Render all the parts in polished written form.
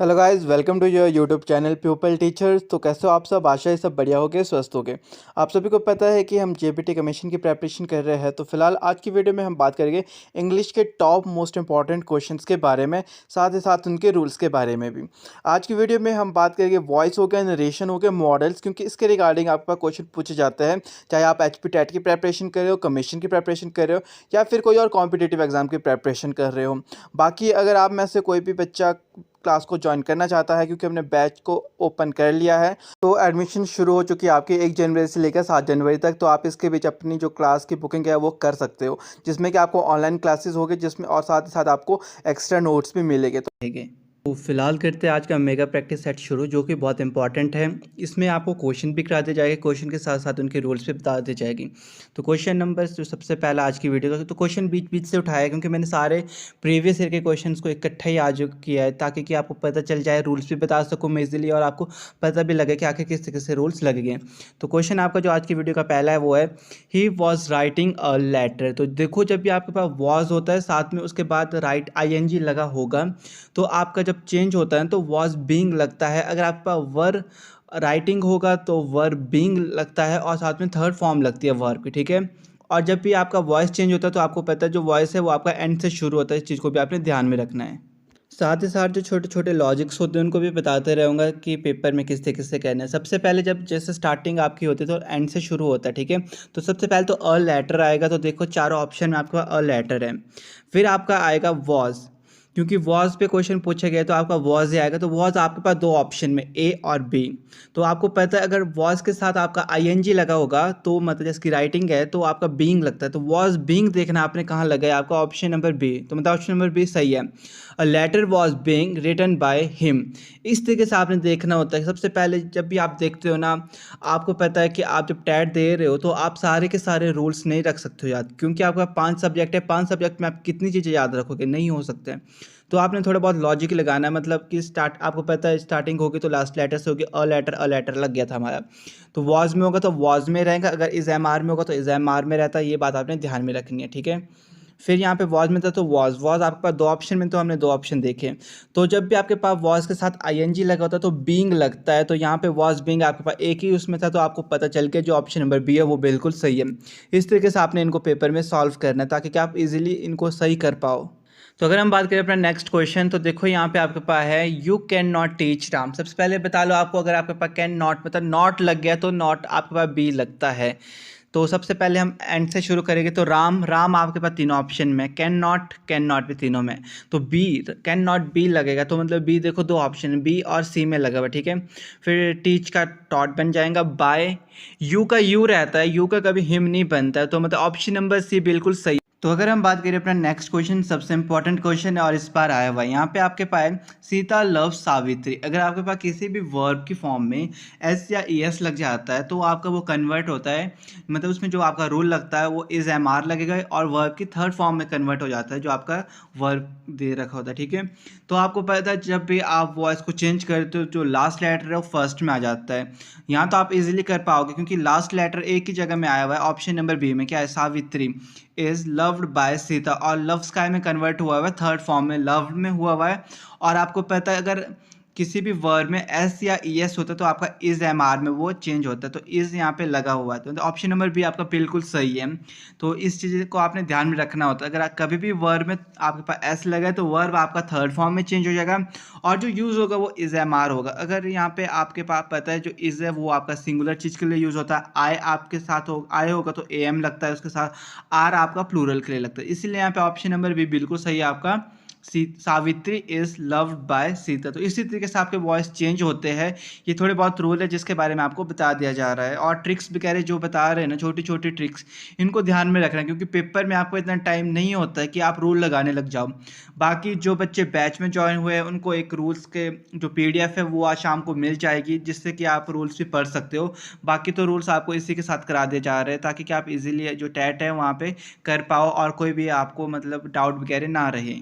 Hello guys, welcome to your YouTube channel people teachers. तो कैसे हो आप सब? आशा है सब बढ़िया हो गए, स्वस्थ हो गए। आप सभी को पता है कि हम जेपीटी कमीशन की प्रेपरेशन कर रहे हैं। तो फिलहाल आज की वीडियो में हम बात करेंगे इंग्लिश के टॉप मोस्ट इंपॉर्टेंट क्वेश्चंस के बारे में, साथ ही साथ उनके रूल्स के बारे में भी। आज की वीडियो में हम बात करेंगे वॉइस हो गया, नरेशन हो गया, मॉडल्स, क्योंकि इसके रिगार्डिंग आपका क्वेश्चन पूछे जाते हैं, चाहे आप एचपी टेट की प्रेपरेशन कर रहे हो, कमीशन की प्रेपरेशन कर रहे हो, या फिर कोई और कॉम्पिटिटिव एग्जाम की प्रेपरेशन कर रहे हो। बाकी अगर आप में से कोई भी बच्चा क्लास को ज्वाइन करना चाहता है, क्योंकि हमने बैच को ओपन कर लिया है, तो एडमिशन शुरू हो चुकी है आपकी 1 जनवरी से लेकर 7 जनवरी तक। तो आप इसके बीच अपनी जो क्लास की बुकिंग है वो कर सकते हो, जिसमें कि आपको ऑनलाइन क्लासेस होगी, जिसमें और साथ ही साथ आपको एक्स्ट्रा नोट्स भी मिलेंगे। तो फिलहाल करते हैं आज का मेगा प्रैक्टिस सेट शुरू, जो कि बहुत इंपॉर्टेंट है। इसमें आपको क्वेश्चन भी करा दिए जाएंगे, क्वेश्चन के साथ साथ उनके रूल्स भी बता दी जाएगी। तो क्वेश्चन नंबर जो सबसे पहला आज की वीडियो का, तो क्वेश्चन बीच बीच से उठाया, क्योंकि मैंने सारे प्रीवियस ईयर के क्वेश्चंस को इकट्ठा ही आज किया है, ताकि कि आपको पता चल जाए, रूल्स भी बता सकूँ मैं इजीली, और आपको पता भी लगे कि आखिर किस तरीके से रूल्स लगे गए। तो क्वेश्चन आपका जो आज की वीडियो का पहला है वो है, he was writing a letter. तो देखो, जब भी आपके पास वॉज होता है, साथ में उसके बाद राइट ING लगा होगा, तो आपका जब चेंज होता है तो वॉज बीइंग लगता है। अगर आपका वर राइटिंग होगा तो वर बीइंग लगता है, और साथ में थर्ड फॉर्म लगती है वर्ब की, ठीक है। और जब भी आपका वॉइस चेंज होता है तो आपको पता है जो वॉइस है वो आपका एंड से शुरू होता है। इस चीज़ को भी आपने ध्यान में रखना है। साथ ही साथ जो छोटे छोटे लॉजिक्स होते हैं उनको भी बताते रहूँगा कि पेपर में किस तरीके से कहना है। सबसे पहले जब जैसे स्टार्टिंग आपकी होती है तो एंड से शुरू होता है, ठीक है। तो सबसे पहले तो अ लेटर आएगा, तो देखो चारों ऑप्शन में आपका अ लेटर है। फिर आपका आएगा वॉज, क्योंकि वॉज पे क्वेश्चन पूछा गया तो आपका वॉज ही आएगा। तो वॉज आपके पास दो ऑप्शन में, ए और बी। तो आपको पता है अगर वॉज के साथ आपका ING लगा होगा तो मतलब जिसकी राइटिंग है तो आपका बीइंग लगता है। तो वॉज बीइंग देखना आपने कहाँ लगा है, आपका ऑप्शन नंबर बी। तो मतलब ऑप्शन नंबर बी सही है। A letter was being written by him. इस तरीके से आपने देखना होता है। सबसे पहले जब भी आप देखते हो ना, आपको पता है कि आप जब टैट दे रहे हो तो आप सारे के सारे रूल्स नहीं रख सकते हो याद, क्योंकि आपका 5 सब्जेक्ट है। 5 सब्जेक्ट में आप कितनी चीज़ें याद रखोगे, नहीं हो सकते। तो आपने थोड़ा बहुत लॉजिक लगाना है, मतलब कि स्टार्ट आपको पता है स्टार्टिंग होगी तो लास्ट लेटर से होगी। अ लेटर लग गया था हमारा, तो वॉज में होगा तो वॉज में रहेगा। अगर इज एम आर में होगा तो इज एम आर में रहता है। ये बात आपने ध्यान में रखनी है, ठीक है। फिर यहाँ पे वॉज में था तो वॉज वॉज आपके पास दो ऑप्शन में, तो हमने दो ऑप्शन देखे। तो जब भी आपके पास वॉज के साथ ING लगा होता है तो बीइंग लगता है। तो यहाँ पे वॉज बीइंग आपके पास एक ही उसमें था, तो आपको पता चल गया जो ऑप्शन नंबर बी है वो बिल्कुल सही है। इस तरीके से आपने इनको पेपर में सॉल्व करना है, ताकि कि आप इजीली इनको सही कर पाओ। तो अगर हम बात करें अपना नेक्स्ट क्वेश्चन, तो देखो यहाँ पे आपके पास है, you can not teach Ram. सबसे पहले बता लो आपको, अगर आपके पास कैन नॉट मतलब नॉट लग गया तो नॉट आपके पास बी लगता है। तो सबसे पहले हम एंड से शुरू करेंगे। तो राम राम आपके पास तीनों ऑप्शन में, कैन नॉट भी तीनों में। तो बी कैन नॉट बी लगेगा, तो मतलब बी देखो दो ऑप्शन बी और सी में लगा हुआ, ठीक है। फिर टीच का टॉट बन जाएगा। बाय यू का यू रहता है, यू का कभी हिम नहीं बनता है, तो मतलब ऑप्शन नंबर सी बिल्कुल सही। तो अगर हम बात करें अपना नेक्स्ट क्वेश्चन, सबसे इंपॉर्टेंट क्वेश्चन है और इस बार आया हुआ है। यहाँ पे आपके पास सीता लव सावित्री। अगर आपके पास किसी भी वर्ब की फॉर्म में एस या ES लग जाता है तो आपका वो कन्वर्ट होता है, मतलब उसमें जो आपका रूल लगता है वो इज MR लगेगा, और वर्ब की थर्ड फॉर्म में कन्वर्ट हो जाता है जो आपका वर्ब दे रखा होता है, ठीक है। तो आपको पता है जब भी आप वॉइस को चेंज करते हो जो लास्ट लेटर है वो फर्स्ट में आ जाता है। यहाँ तो आप इजीली कर पाओगे, क्योंकि लास्ट लेटर एक ही जगह में आया हुआ है। ऑप्शन नंबर बी में क्या है, Savitri is loved by Sita, और लव स्काई में कन्वर्ट हुआ हुआ है, थर्ड फॉर्म में लव्ड में हुआ हुआ है। और आपको पता है अगर किसी भी वर्ड में एस या ES होता है तो आपका इज MR में वो चेंज होता है, तो इज यहाँ पे लगा हुआ है। तो ऑप्शन नंबर बी आपका बिल्कुल सही है। तो इस चीज़ को आपने ध्यान में रखना होता है। अगर कभी भी वर्ड में आपके पास एस लगा है तो वर्ब आपका थर्ड फॉर्म में चेंज हो जाएगा, और जो यूज़ होगा वो इज MR होगा। अगर यहाँ पे आपके पास पता है जो इज है वो आपका सिंगुलर चीज़ के लिए यूज़ होता है, आई आपके साथ हो आई होगा तो AM लगता है उसके साथ, आर आपका प्लूरल के लिए लगता है। इसीलिए यहाँ पे ऑप्शन नंबर बी बिल्कुल सही है आपका, Savitri is loved by Sita. तो इसी तरीके से आपके वॉइस चेंज होते हैं। ये थोड़े बहुत रूल है जिसके बारे में आपको बता दिया जा रहा है, और ट्रिक्स भी कह रहे जो बता रहे हैं ना, छोटी छोटी ट्रिक्स, इनको ध्यान में रखना है, क्योंकि पेपर में आपको इतना टाइम नहीं होता है कि आप रूल लगाने लग जाओ। बाकी जो बच्चे बैच में ज्वाइन हुए हैं उनको एक रूल्स के जो PDF है वो आज शाम को मिल जाएगी, जिससे कि आप रूल्स भी पढ़ सकते हो। बाकी तो रूल्स आपको इसी के साथ करा दिए जा रहे हैं, ताकि कि आप इजीली जो टैट है वहाँ पे कर पाओ, और कोई भी आपको मतलब डाउट वगैरह ना रहे।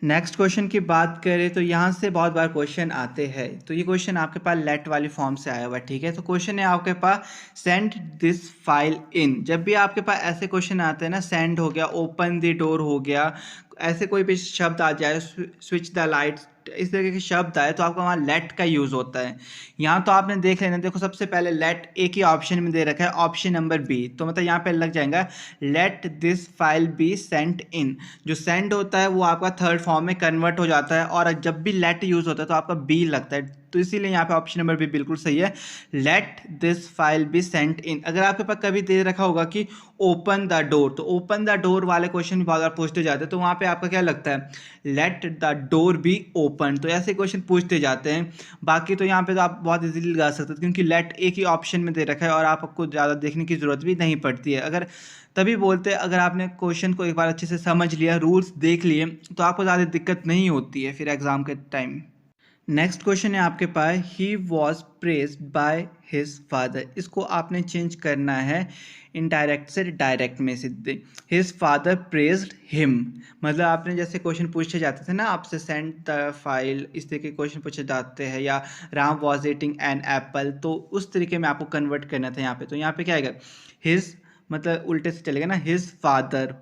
नेक्स्ट क्वेश्चन की बात करें तो यहाँ से बहुत बार क्वेश्चन आते हैं। तो ये क्वेश्चन आपके पास लेट वाली फॉर्म से आया हुआ है, ठीक है। तो क्वेश्चन है आपके पास, सेंड दिस फाइल इन। जब भी आपके पास ऐसे क्वेश्चन आते हैं ना, सेंड हो गया, ओपन द डोर हो गया, ऐसे कोई भी शब्द आ जाए, स्विच द लाइट्स इस तरीके के शब्द आए तो आपका वहाँ लेट का यूज़ होता है। यहाँ तो आपने देख लेना, देखो सबसे पहले लेट एक ही ऑप्शन में दे रखा है, ऑप्शन नंबर बी, तो मतलब यहाँ पे लग जाएगा let this file be sent in. जो सेंड होता है वो आपका थर्ड फॉर्म में कन्वर्ट हो जाता है, और जब भी लेट यूज़ होता है तो आपका बी लगता है, तो इसीलिए यहाँ पे ऑप्शन नंबर बी बिल्कुल सही है, let this file be sent in. अगर आपके पास कभी दे रखा होगा कि ओपन द डोर, तो ओपन द डोर वाले क्वेश्चन भी बहुत बार पूछते जाते हैं, तो वहाँ पे आपका क्या लगता है, let the door be open. तो ऐसे क्वेश्चन पूछते जाते हैं। बाकी तो यहाँ पे तो आप बहुत इजीली लगा सकते हो, क्योंकि लेट एक ही ऑप्शन में दे रखा है और आपको ज़्यादा देखने की ज़रूरत भी नहीं पड़ती है। अगर तभी बोलते हैं, अगर आपने क्वेश्चन को एक बार अच्छे से समझ लिया, रूल्स देख लिए, तो आपको ज़्यादा दिक्कत नहीं होती है फिर एग्ज़ाम के टाइम। नेक्स्ट क्वेश्चन है आपके पास, he was praised by his father. इसको आपने चेंज करना है इनडायरेक्ट से डायरेक्ट में सीधे, हिज फादर प्रेज्ड हिम। मतलब आपने जैसे क्वेश्चन पूछे जाते थे ना आपसे, सेंड द फाइल, इस तरीके के क्वेश्चन पूछे जाते हैं, या Ram was eating an apple, तो उस तरीके में आपको कन्वर्ट करना था यहाँ पे। तो यहाँ पे क्या आएगा, हिज मतलब उल्टे से चलेगा ना, हिज फादर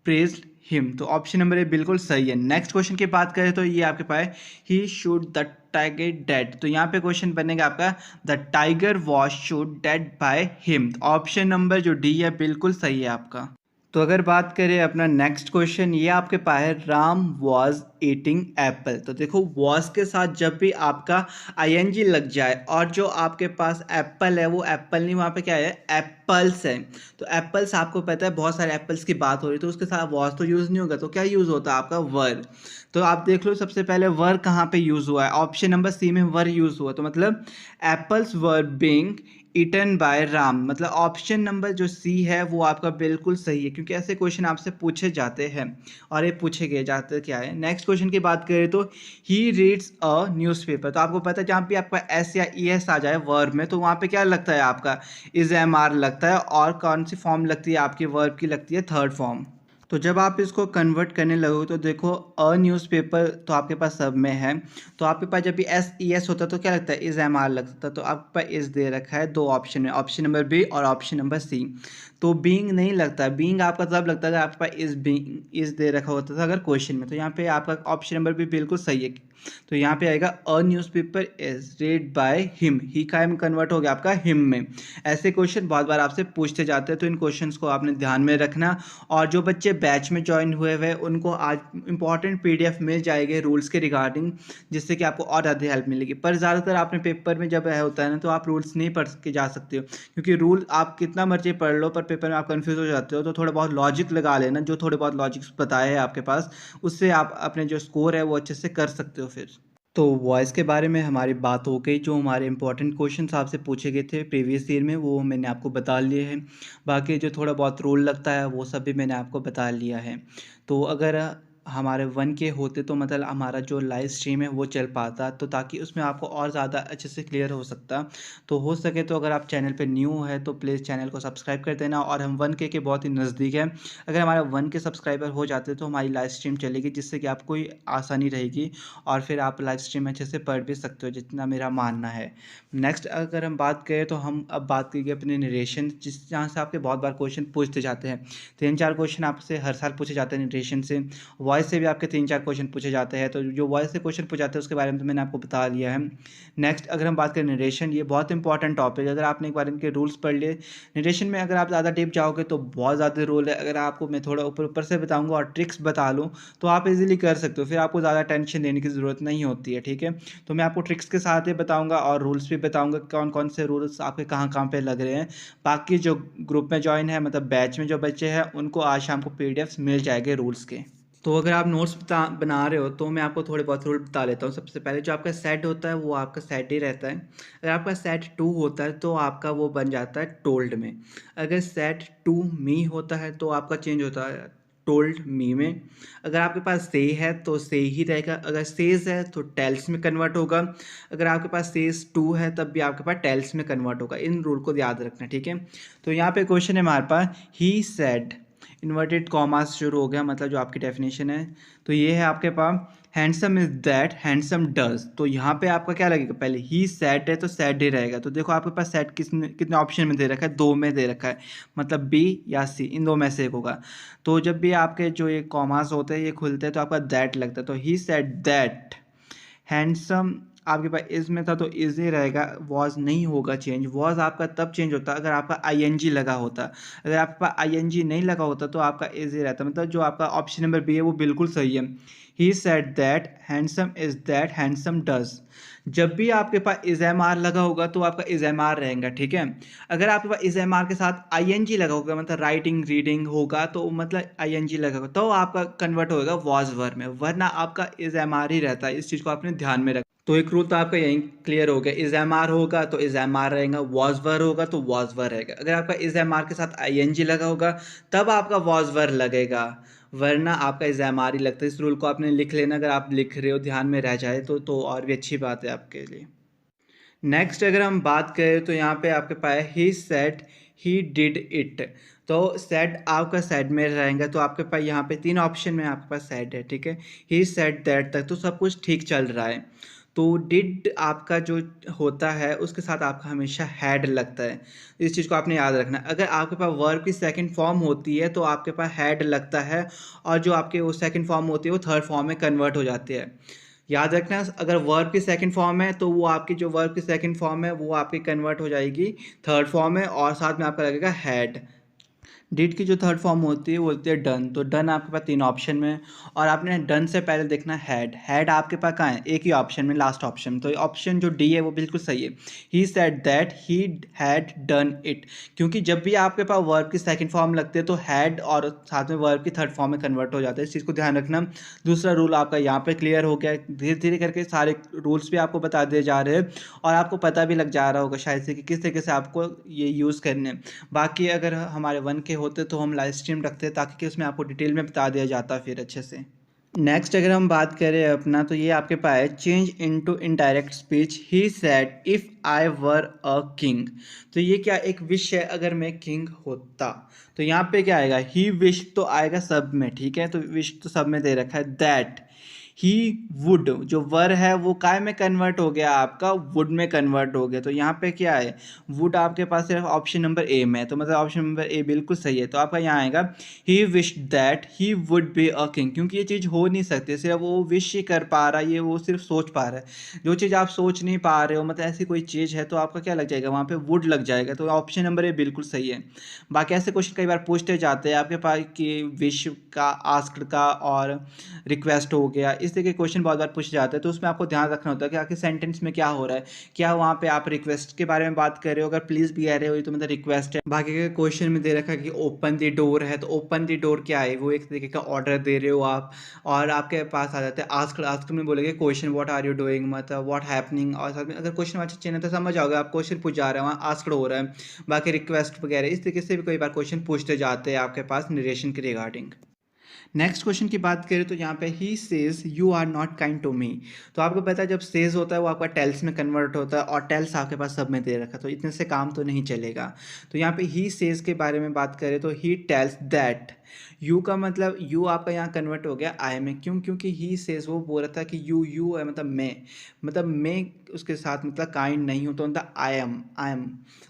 प्रेज्ड हिम, तो ऑप्शन नंबर ए बिल्कुल सही है। नेक्स्ट क्वेश्चन की बात करें तो ये आपके पास, ही शूट द टाइगर डेड, तो यहाँ पे क्वेश्चन बनेगा आपका, the tiger was shoot dead by him. Option number जो डी है बिल्कुल सही है आपका। तो अगर बात करें अपना नेक्स्ट क्वेश्चन, ये आपके पास है, राम वॉज ईटिंग एप्पल। तो देखो वॉज के साथ जब भी आपका आईएनजी लग जाए और जो आपके पास एप्पल है वो एप्पल नहीं, वहाँ पे क्या है, एप्पल्स है। तो एप्पल्स आपको पता है बहुत सारे एप्पल्स की बात हो रही है, तो उसके साथ वॉज तो यूज़ नहीं होगा, तो क्या यूज़ होता है आपका, वर। तो आप देख लो सबसे पहले वर कहाँ पे यूज़ हुआ है, ऑप्शन नंबर सी में वर यूज़ हुआ, तो मतलब apples were being eaten by Ram, मतलब ऑप्शन नंबर जो सी है वो आपका बिल्कुल सही है, क्योंकि ऐसे क्वेश्चन आपसे पूछे जाते हैं और ये पूछे गए जाते क्या है। नेक्स्ट क्वेश्चन की बात करें तो, ही रीड्स अ न्यूज़पेपर, तो आपको पता है जहाँ भी आपका एस या ई एस आ जाए वर्ब में, तो वहाँ पे क्या लगता है आपका, इज एम आर लगता है, और कौन सी फॉर्म लगती है आपकी वर्ब की, लगती है थर्ड फॉर्म। तो जब आप इसको कन्वर्ट करने लगो तो देखो, अ न्यूज़पेपर तो आपके पास सब में है, तो आपके पास जब भी एस ई एस होता है तो क्या लगता है, इज एम आर लगता है, तो आपके पास इस दे रखा है दो ऑप्शन में, ऑप्शन नंबर बी और ऑप्शन नंबर सी। तो बीइंग नहीं लगता, बीइंग आपका तब लगता है अगर आपके पास इस बीइंग इस दे रखा होता था अगर क्वेश्चन में, तो यहाँ पे आपका ऑप्शन नंबर भी बिल्कुल सही है। तो यहाँ पे आएगा, a newspaper is read by him, he का में कन्वर्ट हो गया आपका हिम में। ऐसे क्वेश्चन बहुत बार आपसे पूछते जाते हैं, तो इन क्वेश्चंस को आपने ध्यान में रखना। और जो बच्चे बैच में ज्वाइन हुए हुए उनको आज इंपॉर्टेंट पीडीएफ मिल जाएंगे रूल्स के रिगार्डिंग, जिससे कि आपको और ज़्यादा हेल्प मिलेगी। पर ज़्यादातर आपने पेपर में जब होता है ना, तो आप रूल्स नहीं पढ़ के जा सकते हो, क्योंकि रूल आप कितना मर्जी पढ़ लो पर पेपर में आप कंफ्यूज हो जाते हो। तो थोड़ा बहुत लॉजिक लगा लेना, जो थोड़े बहुत लॉजिक्स बताए हैं आपके पास, उससे आप अपने जो स्कोर है वो अच्छे से कर सकते हो फिर। तो वॉइस के बारे में हमारी बात हो गई, जो हमारे इंपॉर्टेंट क्वेश्चंस आपसे पूछे गए थे प्रीवियस ईयर में वो मैंने आपको बता लिए हैं। बाकी जो थोड़ा बहुत रूल लगता है वो सब भी मैंने आपको बता लिया है। तो अगर हमारे 1K होते तो मतलब हमारा जो लाइव स्ट्रीम है वो चल पाता, तो ताकि उसमें आपको और ज़्यादा अच्छे से क्लियर हो सकता। तो हो सके तो अगर आप चैनल पे न्यू है तो प्लीज़ चैनल को सब्सक्राइब कर देना, और हम 1K के बहुत ही नज़दीक है। अगर हमारा 1K सब्सक्राइबर हो जाते तो हमारी लाइव स्ट्रीम चलेगी, जिससे कि आपको आसानी रहेगी, और फिर आप लाइव स्ट्रीम में अच्छे से पढ़ भी सकते हो, जितना मेरा मानना है। नेक्स्ट अगर हम बात करें तो हम अब बात करेंगे अपने नरेशन, जिस जहाँ से आपके बहुत बार क्वेश्चन पूछते जाते हैं। 3-4 क्वेश्चन आपसे हर साल पूछे जाते हैं नरेशन से, वॉइस से भी आपके 3-4 क्वेश्चन पूछे जाते हैं। तो जो वॉइस से क्वेश्चन पूछे जाते हैं उसके बारे में तो मैंने आपको बता लिया है। नेक्स्ट अगर हम बात करें नरेशन, ये बहुत इंपॉर्टेंट टॉपिक है। अगर आपने एक बार इनके रूल्स पढ़ लिए, नरेशन में अगर आप ज़्यादा डीप जाओगे तो बहुत ज़्यादा रूल है। अगर आपको मैं थोड़ा ऊपर ऊपर से बताऊँगा और ट्रिक्स बता लूँ तो आप इजीली कर सकते हो, फिर आपको ज़्यादा टेंशन लेने की ज़रूरत नहीं होती है, ठीक है। तो मैं आपको ट्रिक्स के साथ ही बताऊंगा और रूल्स भी बताऊंगा, कौन कौन से रूल्स आपके कहाँ कहाँ पे लग रहे हैं। बाकी जो ग्रुप में ज्वाइन है, मतलब बैच में जो बच्चे हैं, उनको आज शाम को पीडीएफ्स मिल जाएंगे रूल्स के। तो अगर आप नोट्स बना रहे हो तो मैं आपको थोड़े बहुत रूल बता लेता हूँ। सबसे पहले जो आपका सेट होता है वो आपका सेट ही रहता है। अगर आपका सेट 2 होता है तो आपका वो बन जाता है टोल्ड में। अगर सेट 2 मी होता है तो आपका चेंज होता है टोल्ड मी में। अगर आपके पास से है तो से ही रहेगा, अगर सेज है तो टेल्स में कन्वर्ट होगा। अगर आपके पास सेज 2 है तब भी आपके पास टेल्स में कन्वर्ट होगा। इन रूल को याद रखना, ठीक है। तो यहाँ पे क्वेश्चन है हमारे पास, ही सेड, इन्वर्टेड कॉमास शुरू हो गया, मतलब जो आपकी डेफिनेशन है। तो ये है आपके पास, handsome is that, handsome does. तो यहाँ पे आपका क्या लगेगा, पहले ही सैड है तो सैड ही रहेगा। तो देखो आपके पास सैड कितने ऑप्शन में दे रखा है, 2 में दे रखा है, मतलब बी या सी, इन दो में से एक होगा। तो जब भी आपके जो ये कॉमास होते हैं ये खुलते हैं तो आपका दैट लगता है, तो ही सैड दैट हैंडसम आपके पास इसमें था तो इजी रहेगा, वॉज नहीं होगा चेंज। वॉज आपका तब चेंज होता अगर आपका आईएनजी लगा होता। अगर आपके पास आईएनजी नहीं लगा होता तो आपका इजी रहता, मतलब जो आपका ऑप्शन नंबर बी है वो बिल्कुल सही है। ही said that handsome is that handsome does. जब भी आपके पास इज एम आर लगा होगा तो आपका इज एम आर रहेगा, ठीक है। अगर आपके पास इज एम आर के साथ आई एन जी लगा होगा, मतलब राइटिंग रीडिंग होगा, तो मतलब आई एन जी लगा होगा तो आपका कन्वर्ट होगा वॉज वर में, वरना आपका इज एम आर ही रहता है। इस चीज़ को आपने ध्यान में रखा। तो एक रूल तो आपका यहीं क्लियर हो गया, इज एम आर होगा तो इज एम आर रहेगा, वॉज वर होगा तो वॉज वर रहेगा। अगर आपका इज एम आर के साथ आई एन जी लगा होगा तब आपका वॉज वर लगेगा, वरना आपका इज एम आर ही लगता है। इस रूल को आपने लिख लेना, अगर आप लिख रहे हो ध्यान में रह जाए तो और भी अच्छी बात है आपके लिए। नेक्स्ट अगर हम बात करें तो यहाँ पे आपके पास he said he did it. तो सेड आपका सेड में रहेगा, तो आपके पास यहाँ पे 3 ऑप्शन में आपके पास सेड है, ठीक है। ही सेड दैट तक तो सब कुछ ठीक चल रहा है। तो डिड आपका जो होता है उसके साथ आपका हमेशा हैड लगता है, इस चीज़ को आपने याद रखना। अगर आपके पास वर्ब की सेकंड फॉर्म होती है तो आपके पास हैड लगता है, और जो आपके वो सेकंड फॉर्म होती है वो थर्ड फॉर्म में कन्वर्ट हो जाती है। याद रखना, अगर वर्ब की सेकंड फॉर्म है तो वो आपकी जो वर्ब की सेकंड फॉर्म है वो आपकी कन्वर्ट हो जाएगी थर्ड फॉर्म में, और साथ में आपका लगेगा हैड। डिड की जो थर्ड फॉर्म होती है वो होती है डन। तो डन आपके पास 3 ऑप्शन में, और आपने डन से पहले देखना हैड। हैड आपके पास कहाँ है, एक ही ऑप्शन में, लास्ट ऑप्शन में। तो ऑप्शन जो डी है वो बिल्कुल सही है। ही said that he had done it, क्योंकि जब भी आपके पास वर्ब की सेकंड फॉर्म लगती है तो हैड और साथ में वर्ब की थर्ड फॉर्म में कन्वर्ट हो जाता है। इस चीज़ को ध्यान रखना। दूसरा रूल आपका यहाँ पे क्लियर हो गया। धीरे धीरे करके सारे रूल्स भी आपको बता दिए जा रहे हैं, और आपको पता भी लग जा रहा होगा शायद से कि किस तरीके से आपको ये यूज़ करने हैं। बाकी अगर हमारे 1 के होते तो हम लाइव स्ट्रीम रखते हैं, ताकि कि उसमें आपको डिटेल में बता दिया जाता फिर अच्छे से। नेक्स्ट अगर हम बात करें अपना, तो ये आपके पास है change into indirect speech. He said if I were a king. तो ये क्या एक विश है, अगर मैं किंग होता। तो यहाँ पे क्या आएगा, ही विश तो आएगा सब में, ठीक है। तो विश तो सब में दे रखा है। दैट ही वुड, जो वर है वो काय में कन्वर्ट हो गया, आपका वुड में कन्वर्ट हो गया। तो यहाँ पे क्या है, वुड आपके पास सिर्फ ऑप्शन नंबर ए में है, तो मतलब ऑप्शन नंबर ए बिल्कुल सही है। तो आपका यहाँ आएगा he wish that he would be a king, क्योंकि ये चीज़ हो नहीं सकती, सिर्फ वो विश ही कर पा रहा है, ये वो सिर्फ सोच पा रहा है। जो चीज़ आप सोच नहीं पा रहे हो, मतलब ऐसी कोई चीज़ है, तो आपका क्या लग जाएगा, वहाँ पे वुड लग जाएगा। तो ऑप्शन नंबर ए बिल्कुल सही है। बाकी ऐसे क्वेश्चन कई बार पूछते जाते हैं आपके पास कि विश का, आस्क्ड का और रिक्वेस्ट हो गया, इस तरह के क्वेश्चन बहुत बार पूछे जाते हैं। तो उसमें आपको ध्यान रखना होता है कि आखिर सेंटेंस में क्या हो रहा है, क्या वहाँ पे आप रिक्वेस्ट के बारे में बात कर रहे हो, अगर प्लीज़ भी कह रहे हो तो मतलब रिक्वेस्ट है। बाकी के क्वेश्चन में दे रखा है कि ओपन द डोर है, तो ओपन द डोर क्या है, वो एक तरीके का ऑर्डर दे रहे हो आप, और आपके पास आ जाता है आस्क्ड। आस्क्ड में बोलेंगे question what are you doing, मतलब व्हाट हैपनिंग, और साथ में अगर क्वेश्चन अच्छे चिन्ह तो समझ आओगे आप, क्वेश्चन पूछ जा रहे हैं, वहाँ आस्क्ड हो रहा है। बाकी रिक्वेस्ट वगैरह इस तरीके से भी कई बार क्वेश्चन पूछते जाते हैं आपके पास नरेशन के रिगार्डिंग। नेक्स्ट क्वेश्चन की बात करें तो यहाँ पे he says you are not kind to me. तो आपको पता है जब सेज होता है वो आपका टेल्स में कन्वर्ट होता है, और टेल्स आपके पास सब में दे रखा, तो इतने से काम तो नहीं चलेगा। तो यहाँ पे ही सेज के बारे में बात करें तो ही टेल्स दैट। यू का मतलब यू आपका यहाँ कन्वर्ट हो गया आई में, क्यों, क्योंकि ही सेज वो बोल रहा था कि यू है मतलब मैं उसके साथ मतलब काइंड नहीं हूँ, तो मतलब आई एम।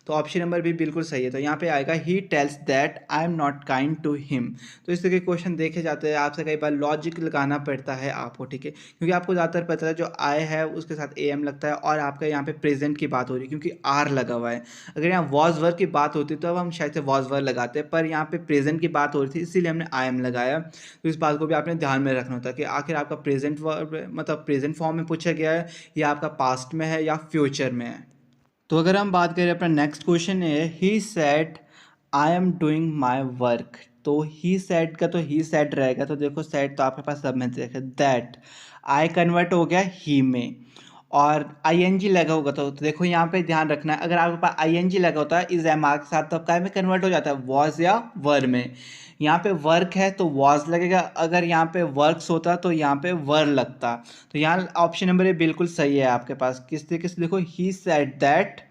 तो ऑप्शन नंबर भी बिल्कुल सही है। तो यहाँ पे आएगा he tells that I am not kind to him. तो इस तरह के क्वेश्चन देखे जाते हैं, आपसे कई बार लॉजिक लगाना पड़ता है आपको, ठीक है, क्योंकि आपको ज़्यादातर पता है जो आई है उसके साथ ए एम लगता है, और आपका यहाँ पे प्रेजेंट की बात हो रही है क्योंकि आर लगा हुआ है। अगर यहाँ वॉज वर की बात होती तो अब हम शायद से वॉज वर लगाते हैं, पर यहाँ पे प्रेजेंट की बात हो रही थी इसीलिए हमने आई एम लगाया। तो इस बात को भी आपने ध्यान में रखना होता है कि आखिर आपका प्रेजेंट वर्ब मतलब प्रेजेंट फॉर्म में पूछा गया है, या आपका पास्ट में है, या फ्यूचर में है। तो अगर हम बात करें अपना नेक्स्ट क्वेश्चन है he said I am doing my work. तो ही सेड का तो ही सेड रहेगा, तो देखो सेड तो आपके पास सब में देखा, दैट आई कन्वर्ट हो गया ही में, और आई एन जी लगा होगा तो देखो यहाँ पे ध्यान रखना है, अगर आपके पास आई एन जी लगा होता है इज एम आर के साथ तो क्या में कन्वर्ट हो जाता है, वॉज या वर में। यहाँ पे वर्क है तो वॉज लगेगा, अगर यहाँ पे वर्क्स होता तो यहाँ पे वर लगता। तो यहाँ ऑप्शन नंबर ए बिल्कुल सही है आपके पास। किस तरीके से देखो, he said that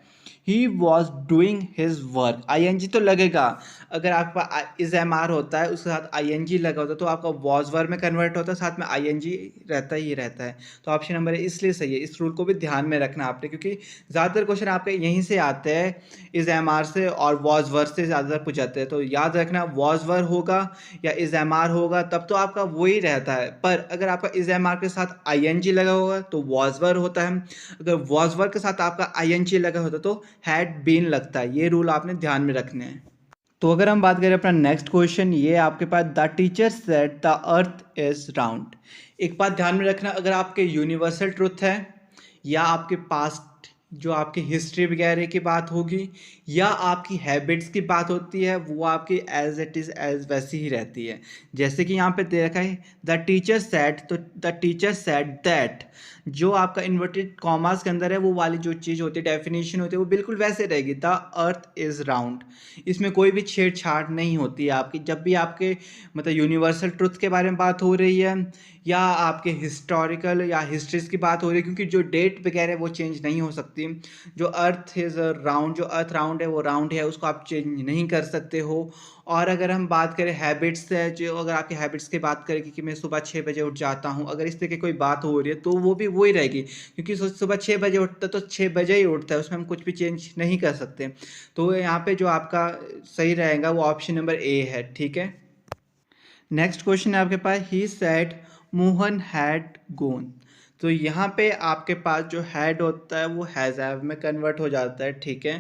he was doing his work. ING तो लगेगा, अगर आपका इज एम आर होता है उसके साथ आईएनजी लगा होता है तो आपका वॉज वर्ब में कन्वर्ट होता है, साथ में आईएनजी रहता ही रहता है। तो ऑप्शन नंबर है इसलिए सही है। इस रूल को भी ध्यान में रखना आपने, क्योंकि ज़्यादातर क्वेश्चन आपके यहीं से आते हैं, इज एम आर से और वॉज वर्ब से ज़्यादातर पूछ जाते हैं। तो याद रखना वॉज वर्ब होगा या इज एम आर होगा तब तो आपका वही रहता है, पर अगर आपका इज एम आर के साथ आईएनजी लगा होगा तो वॉज वर्ब होता है, अगर वॉज वर्ब के साथ आपका आईएनजी लगा होता तो हैड बीन लगता है। ये रूल आपने ध्यान में रखने हैं। तो अगर हम बात करें अपना नेक्स्ट क्वेश्चन, ये आपके पास the teacher said the earth is round. एक बात ध्यान में रखना, अगर आपके यूनिवर्सल ट्रुथ है या आपके पास्ट जो आपकी हिस्ट्री वगैरह की बात होगी या आपकी हैबिट्स की बात होती है, वो आपकी एज इट इज़ एज वैसी ही रहती है। जैसे कि यहाँ पे दे रखा है द टीचर सेड, तो द टीचर सेड दैट, जो आपका इन्वर्टेड कॉमास के अंदर है वो वाली जो चीज़ होती है, डेफिनेशन होती है, वो बिल्कुल वैसे रहेगी, द अर्थ इज़ राउंड। इसमें कोई भी छेड़छाड़ नहीं होती है आपकी। जब भी आपके मतलब यूनिवर्सल ट्रुथ के बारे में बात हो रही है या आपके हिस्टोरिकल या हिस्ट्रीज की बात हो रही है, क्योंकि जो डेट वगैरह वो चेंज नहीं हो सकती। जो अर्थ इज़ राउंड, जो अर्थ राउंड है वो राउंड है, उसको आप चेंज नहीं कर सकते हो। और अगर हम बात करें हैबिट्स से, जो अगर आपकी हैबिट्स की बात करें कि मैं सुबह 6 बजे उठ जाता हूँ, अगर इस तरह की कोई बात हो रही है तो वो भी वही रहेगी, क्योंकि सुबह 6 बजे उठता तो 6 बजे ही उठता है, उसमें हम कुछ भी चेंज नहीं कर सकते। तो यहाँ पे जो आपका सही रहेगा वो ऑप्शन नंबर ए है, ठीक है। नेक्स्ट क्वेश्चन है आपके पास, he said Mohan had gone. तो यहाँ पे आपके पास जो हैड होता है वो हैज़ हैव में कन्वर्ट हो जाता है, ठीक है।